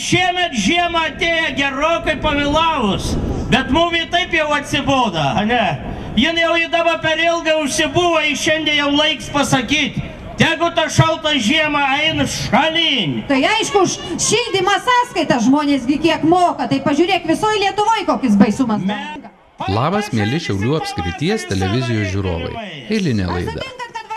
šiemet žiemą atėjo gerokai pavėlavus, bet mums taip jau atsiboda, ne? Jin jau į dabar per ilgą užsibuvo, į šiandien jau laiks pasakyti. Tegu ta šalta žiema eina šalin. Tai aišku, už šildymą sąskaitą žmonėsgi kiek moka, tai pažiūrėk visoje Lietuvoje kokis baisumas. Labas, mėly Šiaulių apskrities televizijos žiūrovai. Eilinė laida.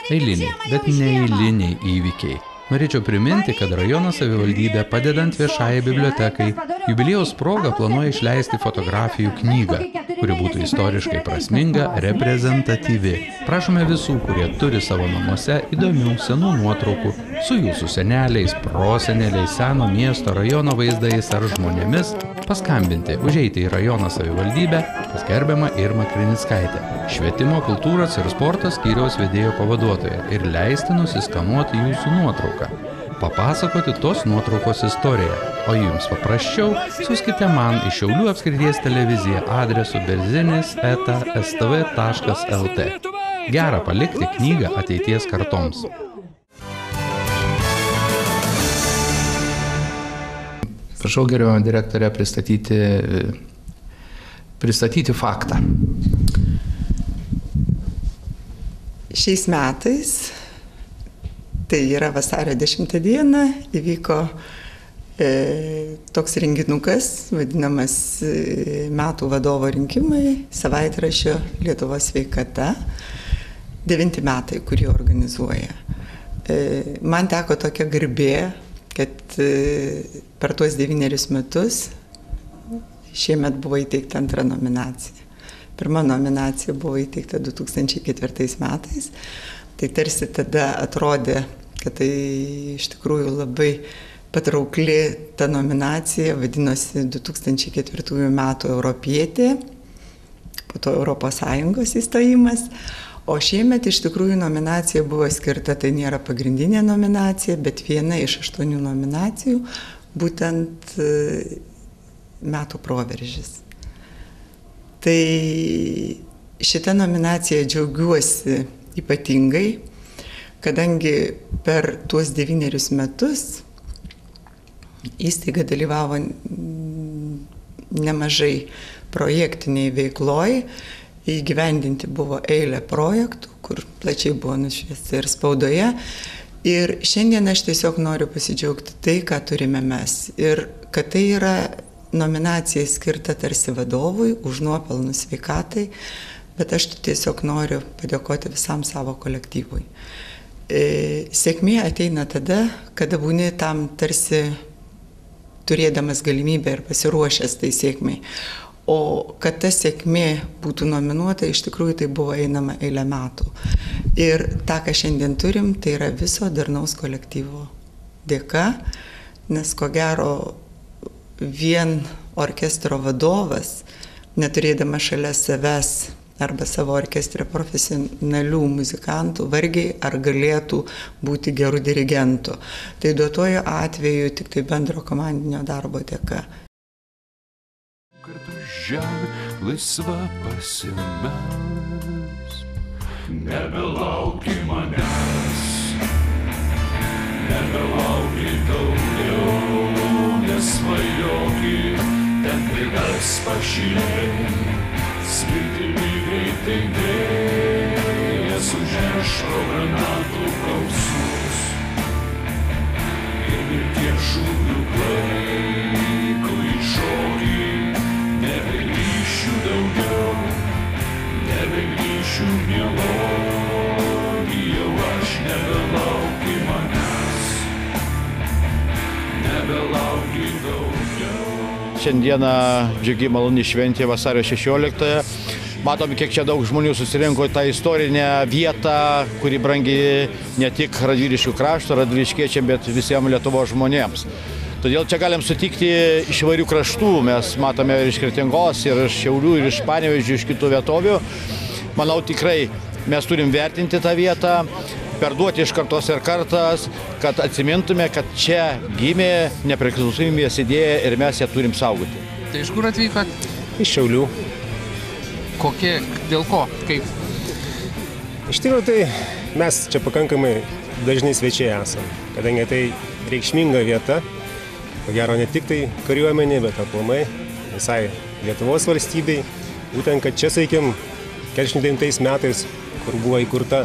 Eiliniai, bet neeiliniai įvykiai. Norėčiau priminti, kad rajono savivaldybė, padedant viešajai bibliotekai, jubiliejaus proga planuoja išleisti fotografijų knygą, kuri būtų istoriškai prasminga, reprezentatyvi. Prašome visų, kurie turi savo namuose įdomių senų nuotraukų su jūsų seneliais, proseneliais, seno miesto, rajono vaizdais ar žmonėmis, paskambinti, užeiti į rajono savivaldybę, pas gerbiamą Irmą Krinickaitę, švietimo, kultūros ir sporto skyriaus vedėjo pavaduotoją ir leisti nusiskanuoti jūsų nuotrauką, papasakoti tos nuotraukos istoriją, o jums paprasčiau siųskite man iš Šiaulių apskrities televiziją adresu berzinis@stv.lt. Gera palikti knygą ateities kartoms. Prašau, gerbiamą direktorę, pristatyti faktą. Šiais metais, tai yra vasario 10 dieną, įvyko toks renginukas, vadinamas metų vadovo rinkimai, savaitraščio Lietuvos sveikata, 9 metai, kurį organizuoja. Man teko tokia garbė, kad per tuos 9 metus šiemet buvo įteikta antra nominacija. Pirma nominacija buvo įteikta 2004 metais. Tai tarsi tada atrodė, kad tai iš tikrųjų labai patraukli ta nominacija, vadinosi 2004 metų Europietė, po to Europos Sąjungos įstojimas. O šiemet iš tikrųjų nominacija buvo skirta, tai nėra pagrindinė nominacija, bet viena iš 8 nominacijų, būtent metų proveržis. Tai šitą nominaciją džiaugiuosi ypatingai, kadangi per tuos 9 metus įstaiga dalyvavo nemažai projektiniai veikloj, įgyvendinti buvo eilė projektų, kur plačiai buvo nušviesti ir spaudoje. Ir šiandien aš tiesiog noriu pasidžiaugti tai, ką turime mes. Ir kad tai yra nominacija skirta tarsi vadovui už nuopelnus sveikatai, bet aš tiesiog noriu padėkoti visam savo kolektyvui. Sėkmė ateina tada, kada būni tam tarsi turėdamas galimybę ir pasiruošęs tai sėkmei. O kad ta sėkmė būtų nominuota, iš tikrųjų tai buvo einama eilę metų. Ir tą, ką šiandien turim, tai yra viso darnaus kolektyvo dėka, nes ko gero vien orkestro vadovas, neturėdama šalia savęs arba savo orkestre profesionalių muzikantų, vargiai ar galėtų būti gerų dirigentų. Tai duotojo atveju tik tai bendro komandinio darbo dėka. Žemė laisva pasimes, nebelauki manęs, nebelauki daugiau, nesvajoki, ten prigas pašilė, skirtimi greitai vėjas užneš pro granatų gausus ir mirties šūvių klaikų iššokį. Nebegrįšiu daugiau, nebegrįšiu mieloji, jau aš nebelauki manęs, nebelauki daugiau. Šiandieną džiugi maloni šventė vasario 16. Matom, kiek čia daug žmonių susirinko į tą istorinę vietą, kuri brangi ne tik radviliškių krašto, radviliškiečiam, bet visiems Lietuvos žmonėms. Todėl čia galim sutikti iš įvairių kraštų, mes matome ir iš Kretingos, ir iš Šiaulių, ir iš Panevėžio, iš kitų vietovių. Manau, tikrai mes turim vertinti tą vietą, perduoti iš kartos ir kartas, kad atsimintume, kad čia gimė nepriklausomybės idėja ir mes ją turim saugoti. Tai iš kur atvykot? Iš Šiaulių. Kokie, dėl ko, kaip? Iš tikrųjų, tai mes čia pakankamai dažnai svečiai esame, kadangi tai reikšminga vieta. ko gero ne tik tai kariuomenė, bet aplamai visai Lietuvos valstybei. Būtent, kad čia, sakykim, 49 metais, kur buvo įkurta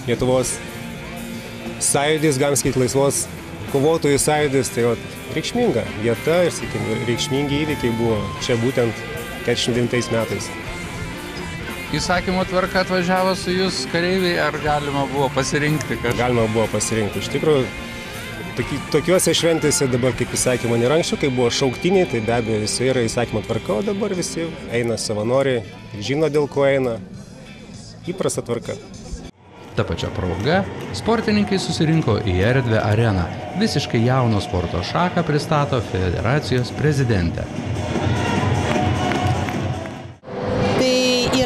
Lietuvos sąjūdis, galim sakyti, laisvos kovotojų sąjūdis, tai reikšminga vieta ir, sakykim, reikšmingi įvykiai buvo čia būtent 49 metais. Įsakymo tvarka atvažiavo su jūs kareiviai, ar galima buvo pasirinkti kažką? Galima buvo pasirinkti. Iš tikrųjų, tokiuose šventėse dabar, kaip įsakymo nėra anksčiau, kai buvo šauktiniai, tai be abejo visi yra įsakymo tvarka, o dabar visi eina savanoriai, žino dėl ko eina. Įprasta tvarka. Ta pačia proga, sportininkai susirinko į erdvę areną. Visiškai jauno sporto šaką pristato federacijos prezidentė.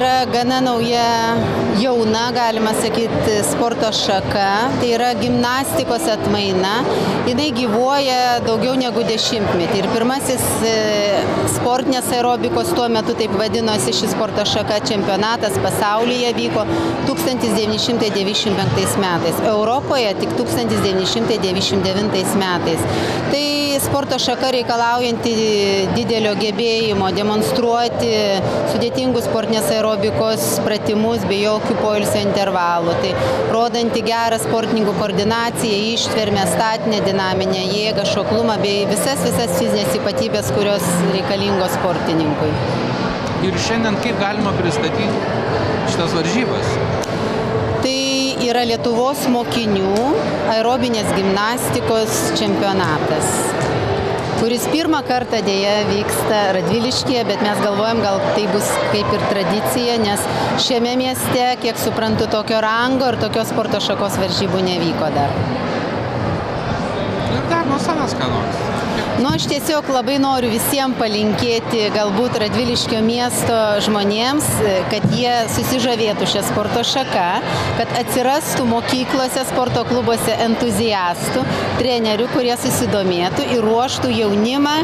Yra gana nauja, jauna, galima sakyti, sporto šaka. Tai yra gimnastikos atmaina. Jinai gyvuoja daugiau negu 10 metų. Ir pirmasis sportinės aerobikos tuo metu taip vadinosi ši sporto šaka čempionatas pasaulyje vyko 1995 metais. Europoje tik 1999 metais. Tai sporto šaka reikalaujanti didelio gebėjimo demonstruoti sudėtingus sportinės aerobikos pratimus be jokių poilsio intervalų. Tai rodanti gerą sportininkų koordinaciją, ištvermę, statinę, dinaminę jėgą, šoklumą bei visas fizinės ypatybės, kurios reikalingos sportininkui. Ir šiandien kaip galima pristatyti šitas varžybas? Tai yra Lietuvos mokinių aerobinės gimnastikos čempionatas, kuris pirmą kartą dėja vyksta Radviliškyje, bet mes galvojam, gal tai bus kaip ir tradicija, nes šiame mieste, kiek suprantu, tokio rango ir tokios sporto šakos varžybų nevyko dar. Ir dar nuo savęs ką nors. Aš tiesiog labai noriu visiems palinkėti galbūt Radviliškio miesto žmonėms, kad jie susižavėtų šią sporto šaką, kad atsirastų mokyklose, sporto klubuose entuziastų, trenerių, kurie susidomėtų ir ruoštų jaunimą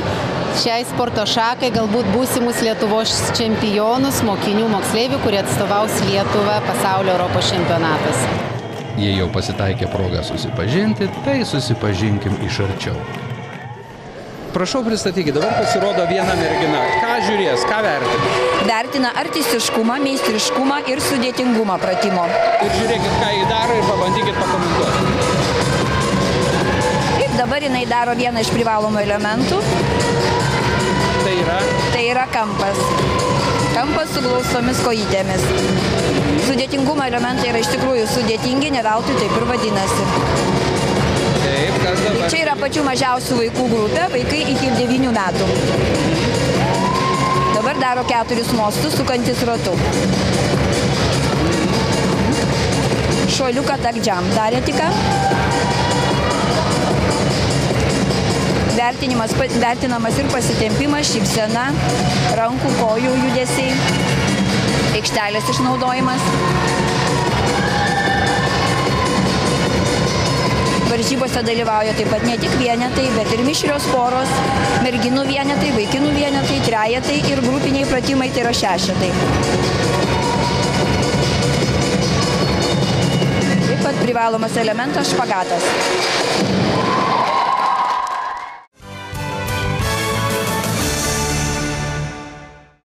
šiai sporto šakai, galbūt būsimus Lietuvos čempionus, mokinių, moksleivių, kurie atstovaus Lietuvą pasaulio Europos čempionatas. Jei jau pasitaikė progą susipažinti, tai susipažinkim iš arčiau. Prašau pristatykit, dabar pasirodo viena mergina. Ką žiūrės, ką vertina? Vertina artistiškumą, meistriškumą ir sudėtingumą pratimo. Ir žiūrėkit, ką jį daro ir pabandykit pakomentuoti. Ir dabar jinai daro vieną iš privalomų elementų. Tai yra? Tai yra kampas. Kampas su glaustomis kojytėmis. Sudėtingumo elementai yra iš tikrųjų sudėtingi, ne veltui taip ir vadinasi. Taip, kas dabar? Čia yra pačių mažiausių vaikų grupė, vaikai iki 9 metų. Dabar daro 4 mostus, sukantis ratu. Šuoliuką takdžiam darė tik. Vertinamas ir pasitempimas, šypsena, rankų, kojų judesiai, aikštelės išnaudojimas. Varžybose dalyvauja taip pat ne tik vienetai, bet ir mišrios poros, merginų vienetai, vaikinų vienetai, trejetai ir grupiniai pratimai, tai yra 6. Taip pat privalomas elementas špagatas.